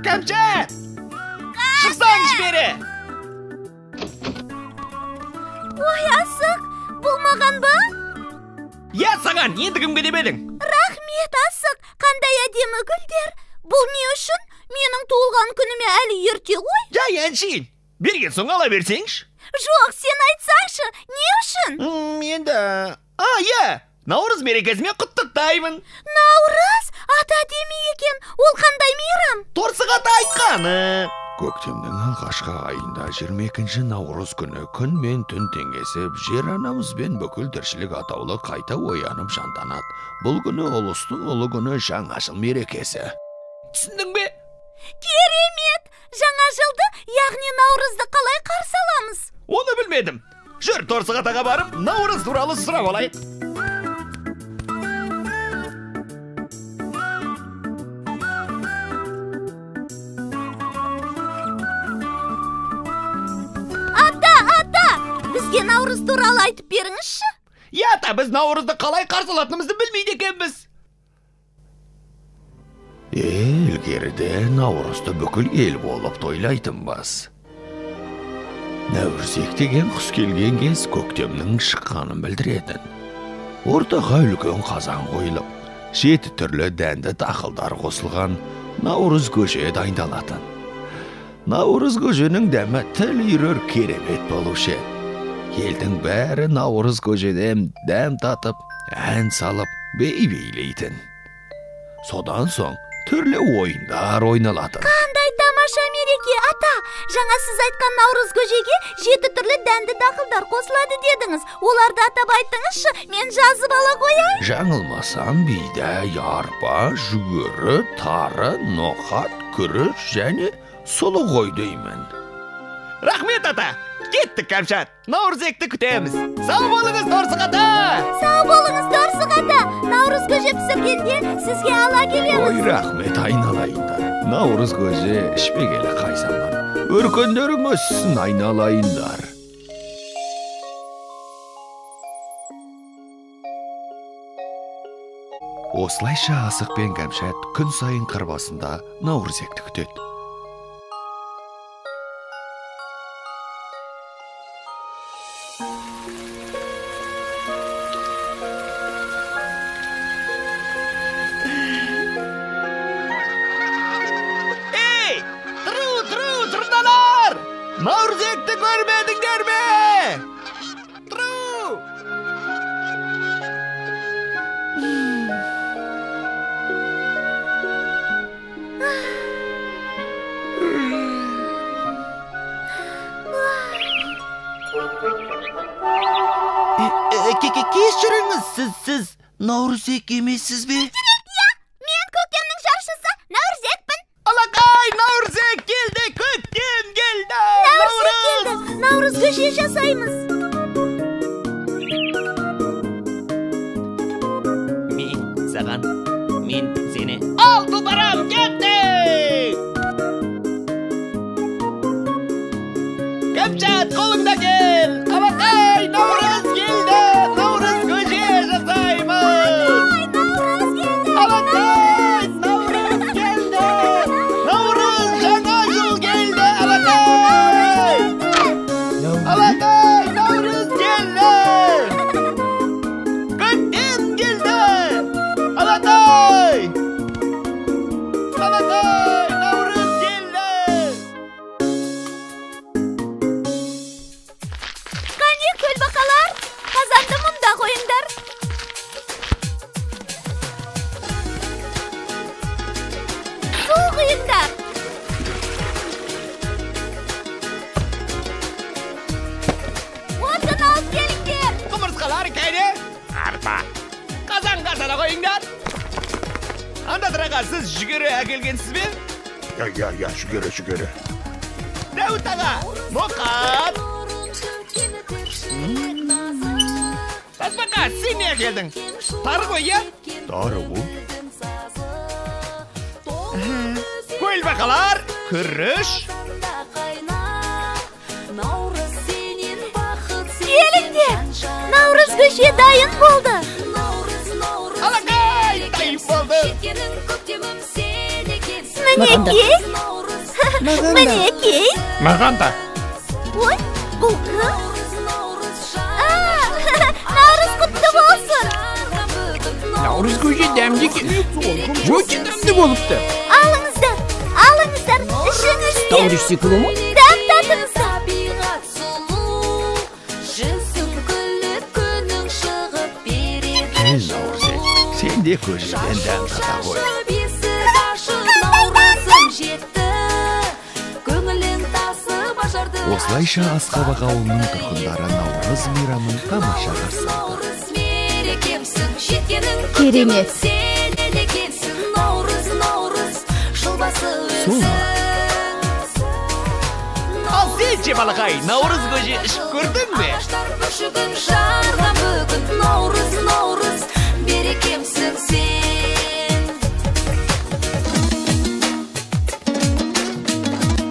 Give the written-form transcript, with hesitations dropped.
Кәмшат! Шықсаңыз бері! Ой, асық, болмаған ба? Я саған, енді кімге демедің? Рахмет, асық, қандай әдемі гүлдер. Бұл не үшін? Менің туылған күніме әлі ерте ғой. Жай әншейін. Берген соң ала берсеңші. Жоқ, сен айтсаңшы, не үшін? Енді... Иә! Наурыз мерекесімен құттықтаймын. Наурыз? Аты әдемі екен. Ол қандай мейрам? Торсығат айтқаны. Көктемнің алғашқы айында 22-ші наурыз күні күн мен түн теңесіп, жер анамыз бен бүкіл тіршілік атаулы қайта оянып жантанады. Бұл күні ұлыстың ұлы күні жаңа жыл мерекесі. Түсіндің бе? Керемет! Жаңа жылды, яғни наурызды қалай қарсы аламыз? Оны білмедім. Жүр, Торсығатаға барып, наурыз туралы сұрап алайық. Бізге наурыз туралы айтып беріңізші. Ята, біз наурызды қалай қарсы алатынымызды білмейді екенбіз. Ілгеріде наурызды бүкіл ел болып тойлайтынбыз. Нәурзек деген құс келген кез көктемнің шыққанын білдіретін. Ортаға үлкен қазан қойылып, 7 түрлі дәнді дақылдар қосылған наурыз көже дайындалатын. Наурыз көженің дәмі тіл үйрер керемет болушы. Елдің бәрі наурыз көжеден дәм татып, ән салып, бей-бейлейтін. Содан соң түрлі ойындар ойналатын. Қандай тамаша мереке, ата! Жаңа сіз айтқан наурыз көжеге 7 түрлі дәнді дақылдар қосылады дедіңіз. Оларды атап айтыңызшы, мен жазып ала қояйын. Жаңылмасам бидай, арпа, жүгері, тары, ноқат, күріш және сұлы ғой деймін. Рахмет, ата! Кеттік, Кәмшат! Наурызекті күтеміз! Сау болыңыз, Торсығата! Сау болыңыз, Торсығата! Наурыз көже пісіргенде сізге ала келеміз. Ой, рахмет айналайындар. Наурыз көже ішпегелі қайсаман. Өркендерің өссін айналайындар. Осылайша Асық пен Кәмшат күн сайын қырбасында наурызекті күтеді. Наурызекті көрмедіңдер ме? Тұру! Кешіріңіз, сіз наурызек емессіз бе? Мен көктемнің жаршысы наурызекпін. Алақай, наурызек келді, көктем келді! Наурыз көже жасаймыз. Мен саған, мен сені. Ал, тұлпарам, кетті! Кәмшат, қолыңда кел! Алақай, наурыз келді! Наурыз көже жасаймыз! Алақай, наурыз келді! Наурыз жаңа жыл келді! Алақай! Алақай! Анда аға, сіз жүгері әкелгенсіз бе? Я, жүгері. Дәуіт аға, мұқат. Тасбақа, сен не әкелдің? Тары ғой, я? Тары ғой. Көлбақалар, күріш. Келіңдер, Наурыз көже дайын болды. Алақай, дайын болды. Мінекей. Маған да. Ой, бұл кім? Наурыз құтты болсын. Наурыз көже дәмді екен. Өте дәмді болыпты. Алыңыздар, ішіңізде. Наурыз секілі ма? Дәм татыңыздар. Наурыз, сен де көжеден дәм тата ғой. Осылайша Асқабақ ауылының тұрғындары Наурыз мейрамын тамаша қарсы алды. Керемет. Ал сен ше балақай, Наурыз көже ішіп көрдің бе? Наурыз, берекемсің сен.